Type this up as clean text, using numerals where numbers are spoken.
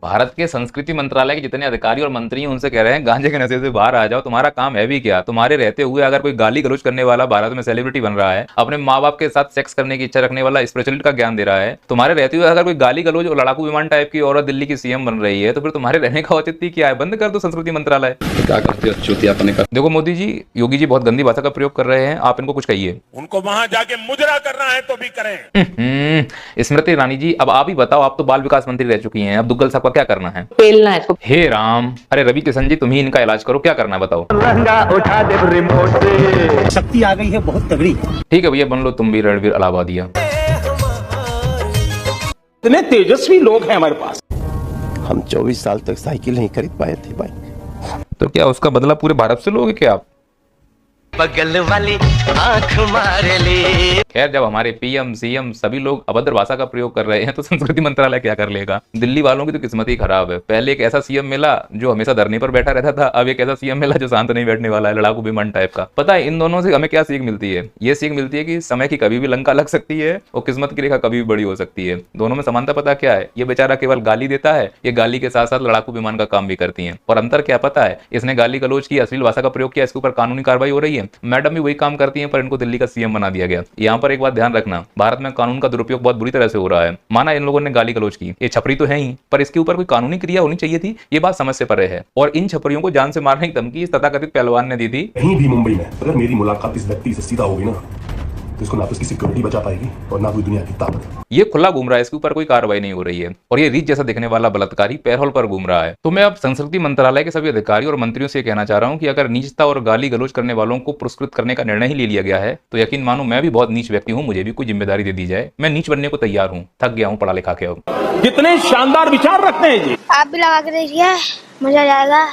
भारत के संस्कृति मंत्रालय के जितने अधिकारी और मंत्री हैं उनसे कह रहे हैं गांजे के नशे से बाहर आ जाओ, तुम्हारा काम है भी क्या। तुम्हारे रहते हुए अगर कोई गाली गलौज करने वाला भारत में सेलिब्रिटी बन रहा है, अपने माँ बाप के साथ सेक्स करने की इच्छा रखने वाला स्पिरिचुअलिटी का ज्ञान दे रहा है, तुम्हारे रहते हुए अगर कोई गाली गलौज और लड़ाकू विमान टाइप की औरत दिल्ली की सीएम बन रही है, तो फिर तुम्हारे रहने का औचित्य क्या है। बंद कर दो संस्कृति मंत्रालय। क्या करते हो चूतियापने का। देखो मोदी जी, योगी जी बहुत गंदी भाषा का प्रयोग कर रहे हैं, आप इनको कुछ कहिए। उनको वहां जाके मुजरा करना है तो भी करें। स्मृति ईरानी जी, अब आप ही बताओ, आप तो बाल विकास मंत्री रह चुकी हैं, अब दुग्गल साहब का क्या करना है। पेलना है इसको। हे राम, अरे रवि किशन जी, तुम ही इनका इलाज करो, क्या करना है बताओ। उठा दे रिमोट से। शक्ति आ गई है बहुत तगड़ी। ठीक है भैया, बन लो तुम भी रणवीर इलाहाबादिया। इतने तेजस्वी लोग हैं हमारे पास। हम 24 साल तक साइकिल नहीं खरीद पाए थे भाई। तो क्या उसका बदला पूरे भारत से लोगे क्या आप। बगल वाली आंख मार ले। खैर, जब हमारे पीएम सीएम सभी लोग अभद्र भाषा का प्रयोग कर रहे हैं तो संस्कृति मंत्रालय क्या कर लेगा। दिल्ली वालों की तो किस्मत ही खराब है। पहले एक ऐसा सीएम मिला जो हमेशा धरने पर बैठा रहता था, अब एक ऐसा सीएम मिला जो शांत नहीं बैठने वाला है, लड़ाकू विमान टाइप का। पता है इन दोनों से हमें क्या सीख मिलती है। ये सीख मिलती है कि समय की कभी भी लंका लग सकती है और किस्मत की रेखा कभी भी बड़ी हो सकती है। दोनों में समानता पता क्या है, ये बेचारा केवल गाली देता है, ये गाली के साथ साथ लड़ाकू विमान का काम भी करती है। और अंतर क्या पता है, इसने गाली गलौज की, अश्लील भाषा का प्रयोग किया, इसके ऊपर कानूनी कार्रवाई हो रही है। मैडम भी वही काम करती हैं, पर इनको दिल्ली का सीएम बना दिया गया। यहाँ पर एक बात ध्यान रखना, भारत में कानून का दुरुपयोग बहुत बुरी तरह से हो रहा है। माना इन लोगों ने गाली गलौज की, ये छपरी तो है ही, पर इसके ऊपर कोई कानूनी क्रिया होनी चाहिए थी, ये बात समझ से परे है। और इन छपरियों को जान से मारने की धमकी इस तथाकथित पहलवान ने दी थी। कहीं भी मुंबई में अगर मेरी मुलाकात इस व्यक्ति से सीधा होगी ना, तो इसको ना तो इसकी सिक्योरिटी बचा पाएगी और ना कोई दुनिया की ताकत। ये खुला घूम रहा है, इसके ऊपर कोई कार्रवाई नहीं हो रही है। और ये रीत जैसा दिखने वाला बलात्कारी पैरोल पर घूम रहा है। तो मैं अब संस्कृति मंत्रालय के सभी अधिकारी और मंत्रियों से कहना चाह रहा हूं कि अगर नीचता और गाली गलौज करने वालों को पुरस्कृत करने का निर्णय ही ले लिया गया है, तो यकीन मानो मैं भी बहुत नीच व्यक्ति हूं, मुझे भी कोई जिम्मेदारी दे दी जाए। मैं नीच बनने को तैयार हूं, थक गया हूं पढ़ा लिखा के। अब कितने शानदार विचार रखते हैं जी। आप भी लगा के देखिए, मजा आ जाएगा।